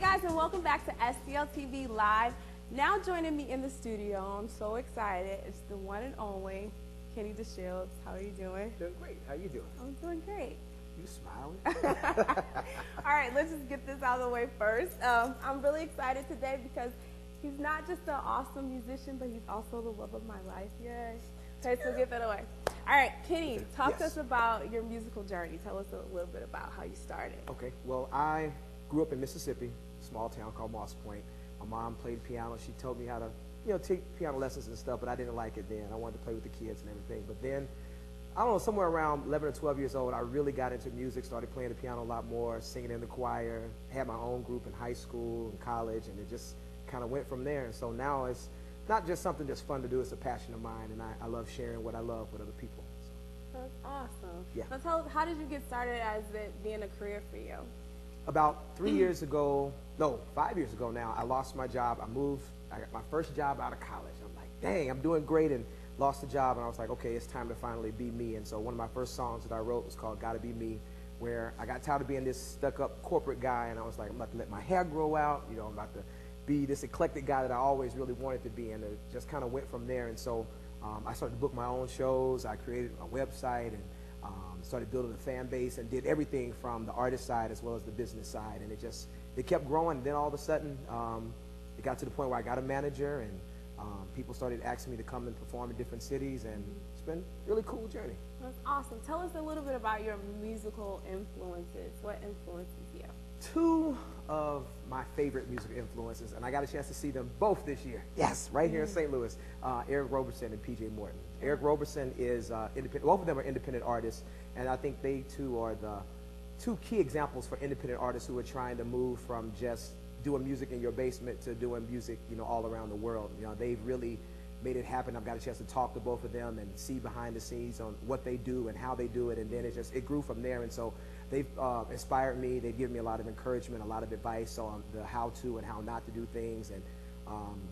guys, and welcome back to STL TV Live. Now joining me in the studio, I'm so excited. It's the one and only Kenny DeShields. How are you doing? Doing great. How you doing? I'm doing great. You smiling? All right, let's just get this out of the way first. I'm really excited today because he's not just an awesome musician, but he's also the love of my life. Yay. Okay, so get that away. All right, Kenny, talk to us about your musical journey. Tell us a little bit about how you started. Okay, well, I grew up in Mississippi, a small town called Moss Point. My mom played piano. She told me how to, take piano lessons and stuff, but I didn't like it then. I wanted to play with the kids and everything. But then, I don't know, somewhere around 11 or 12 years old, I really got into music, started playing the piano a lot more, singing in the choir, had my own group in high school and college, and it just kind of went from there. And so now it's not just something that's fun to do, it's a passion of mine, and I love sharing what I love with other people. So. That's awesome. Yeah. Now tell us, how did you get started as it being a career for you? About 5 years ago now, I lost my job. I got my first job out of college. I'm like, dang, I'm doing great, and lost the job, and I was like, okay, it's time to finally be me. And so one of my first songs that I wrote was called Gotta Be Me, where I got tired of being this stuck-up corporate guy, and I was like, I'm about to let my hair grow out, I'm about to be this eclectic guy that I always really wanted to be, and it just kind of went from there. And so I started to book my own shows. I created a website and started building a fan base and did everything from the artist side as well as the business side, and it kept growing. And then all of a sudden it got to the point where I got a manager, and people started asking me to come and perform in different cities, and it's been a really cool journey. That's awesome. Tell us a little bit about your musical influences. What influences you? Two of my favorite music influences, and I got a chance to see them both this year. Yes, right here in St. Louis. Eric Roberson and PJ Morton. Eric Roberson is independent. Both of them are independent artists, and I think they two are the two key examples for independent artists who are trying to move from just doing music in your basement to doing music, all around the world. They've really made it happen. I've got a chance to talk to both of them and see behind the scenes on what they do and how they do it, and then it grew from there. And so they've inspired me. They've given me a lot of encouragement, a lot of advice on the how to and how not to do things. And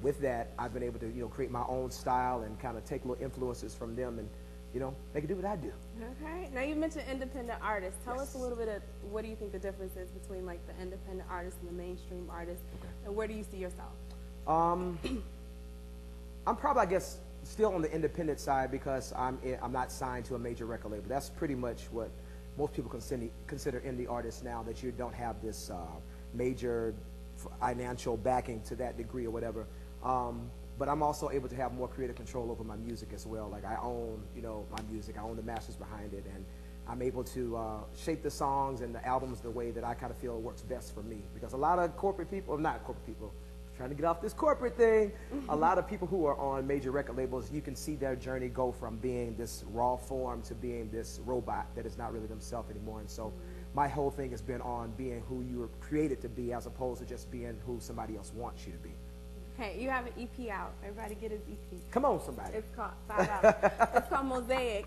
with that, I've been able to create my own style and kind of take little influences from them and they can do what I do. Okay. Now you mentioned independent artists. Tell us a little bit of what do you think the difference is between like the independent artist and the mainstream artist, and where do you see yourself? I'm probably, I guess, still on the independent side because I'm not signed to a major record label. That's pretty much what most people consider indie artists now, that you don't have this major financial backing to that degree or whatever. But I'm also able to have more creative control over my music as well. Like I own, my music. I own the masters behind it, and I'm able to shape the songs and the albums the way that I kind of feel works best for me. Because a lot of corporate people, not corporate people, trying to get off this corporate thing, a lot of people who are on major record labels, you can see their journey go from being this raw form to being this robot that is not really themselves anymore. And so my whole thing has been on being who you were created to be as opposed to just being who somebody else wants you to be. Okay, you have an EP out. Everybody get his EP. Come on, somebody. It's called, it's called Mosaic.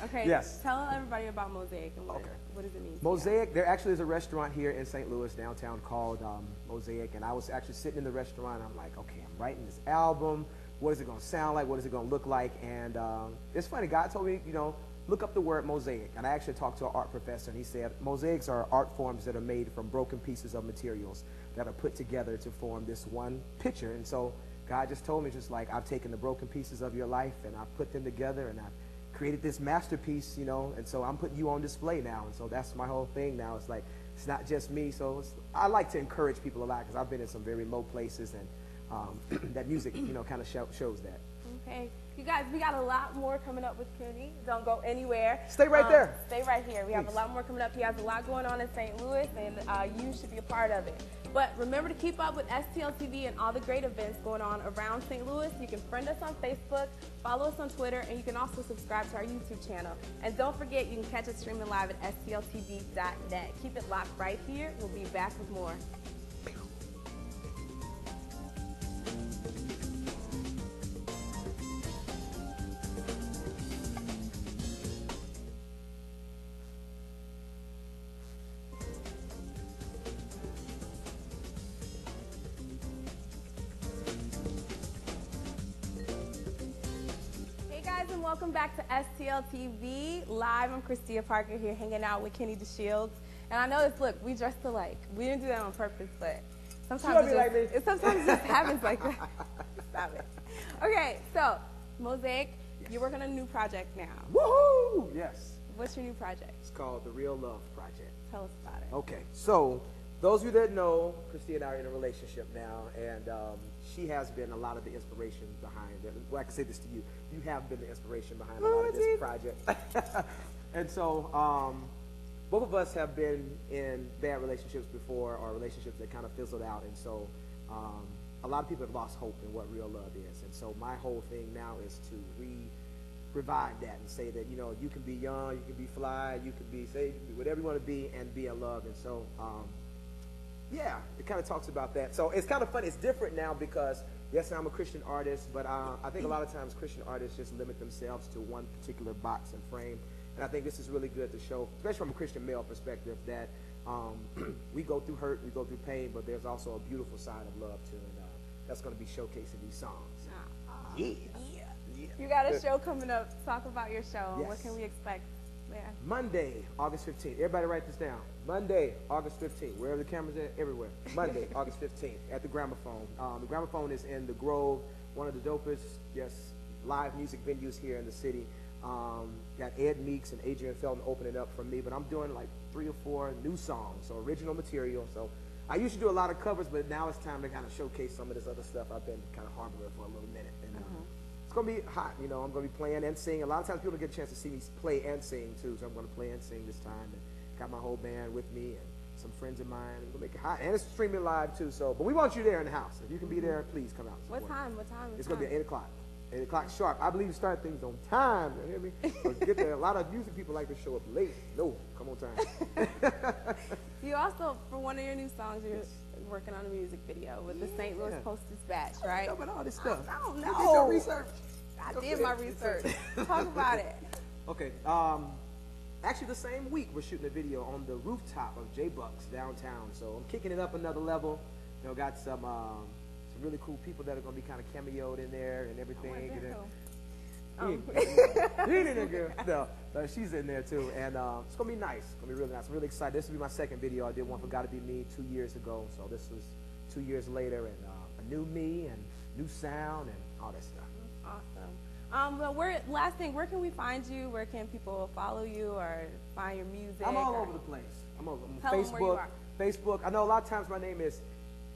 Okay, yes. Tell everybody about Mosaic and what does it mean? Mosaic, there actually is a restaurant here in St. Louis downtown called Mosaic, and I was actually sitting in the restaurant. I'm like, okay, I'm writing this album. What is it going to sound like? What is it going to look like? And it's funny, God told me, look up the word mosaic. And I actually talked to an art professor, and he said mosaics are art forms that are made from broken pieces of materials that are put together to form this one picture. And so God just told me, just like, I've taken the broken pieces of your life and I've put them together and I've created this masterpiece, and so I'm putting you on display now. And so that's my whole thing now. It's like, it's not just me. So I like to encourage people a lot because I've been in some very low places, and that music, kind of shows that. Okay. You guys, we got a lot more coming up with Kenny. Don't go anywhere. Stay right there. Stay right here. We have a lot more coming up. He has a lot going on in St. Louis, and you should be a part of it. But remember to keep up with STL TV and all the great events going on around St. Louis. You can friend us on Facebook, follow us on Twitter, and you can also subscribe to our YouTube channel. And don't forget, you can catch us streaming live at stltv.net. Keep it locked right here. We'll be back with more. And welcome back to STL TV Live. I'm Christia Parker here hanging out with Kenny DeShields. And I know look, we dressed alike. We didn't do that on purpose, but Sometimes be like me. Sometimes it just happens like that. Stop it. Okay, so Mosaic, you're working on a new project now. Woohoo! Yes. What's your new project? It's called The Real Love Project. Tell us about it. Okay, so those of you that know, Christia and I are in a relationship now, and she has been a lot of the inspiration behind it. Well, I can say this to you. You have been the inspiration behind a lot of this project. And so both of us have been in bad relationships before, or relationships that kind of fizzled out. And so a lot of people have lost hope in what real love is. And so my whole thing now is to revive that and say that, you know, you can be young, you can be fly, you can be, say, whatever you want to be and be in love. And so, yeah, it kind of talks about that. So it's kind of funny. It's different now because, yes, I'm a Christian artist, but I think a lot of times Christian artists just limit themselves to one particular box and frame. And I think this is really good to show, especially from a Christian male perspective, that we go through hurt, we go through pain, but there's also a beautiful side of love too, and that's going to be showcased in these songs. Yeah. You got a show coming up. Talk about your show. Yes. What can we expect there? Monday, August 15th. Everybody write this down. Monday, August 15th. Wherever the camera's at, everywhere. Monday, August 15th at the Gramophone. The Gramophone is in the Grove, one of the dopest, live music venues here in the city. Got Ed Meeks and Adrian Felton opening up for me, but I'm doing like 3 or 4 new songs, so original material. So I used to do a lot of covers, but now it's time to kind of showcase some of this other stuff I've been kind of harboring for a little minute. And it's going to be hot, you know. I'm going to be playing and singing. A lot of times people don't get a chance to see me play and sing, too, so I'm going to play and sing this time. And got my whole band with me and some friends of mine. We're going to make it hot. And it's streaming live, too, so. But we want you there in the house. If you can be there, please come out. What time? What time? It's going to be at 8 o'clock. 8 o'clock sharp. I believe you start things on time. You hear me? So get there. A lot of music people like to show up late. No, come on time. You also, for one of your new songs, you're working on a music video with the St. Louis Post-Dispatch, right? About all this stuff. I don't You did know. your research. I did my research. Talk about it. Okay. Actually, the same week we're shooting a video on the rooftop of J-Bucks downtown. So I'm kicking it up another level. You know, got some really cool people that are going to be kind of cameoed in there and everything. No, she's in there too, and it's gonna be nice. It's gonna be really nice. I'm really excited. This will be my second video. I did one for "Gotta Be Me" 2 years ago, so this was 2 years later, and a new me and new sound and all that stuff. Awesome. But last thing, where can we find you? Where can people follow you or find your music? I'm all over the place. I'm on Tell them where you are. Facebook. I know a lot of times my name is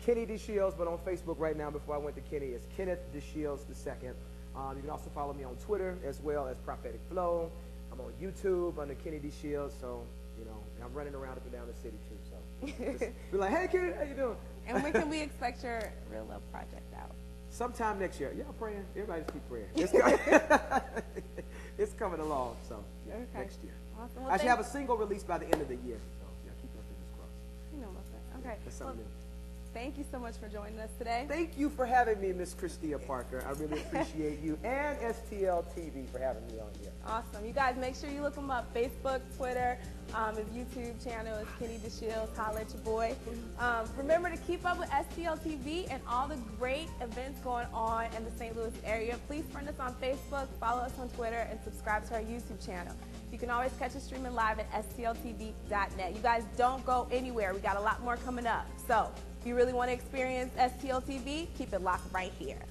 Kenny DeShields, but on Facebook right now, before I went to Kenny, it's Kenneth DeShields II. You can also follow me on Twitter as well as Prophetic Flow. I'm on YouTube under Kenny DeShields, so, you know, and I'm running around up and down the city too. So just be like, hey, Kenny, how you doing? And when can we expect your Real Love project out? Sometime next year. Y'all praying? Everybody just keep praying. It's coming along, so next year. Awesome. Well, I should have a single released by the end of the year, so yeah, keep your fingers crossed. You know about that. Okay. That's something new. Thank you so much for joining us today. Thank you for having me, Miss Christia Parker. I really appreciate you, and STL TV for having me on here. Awesome. You guys, make sure you look him up. Facebook, Twitter, his YouTube channel is Kenny DeShields. Holla at your boy. Remember to keep up with STL TV and all the great events going on in the St. Louis area. Please friend us on Facebook, follow us on Twitter, and subscribe to our YouTube channel. You can always catch us streaming live at stltv.net. You guys don't go anywhere. We got a lot more coming up. So if you really want to experience STL TV, keep it locked right here.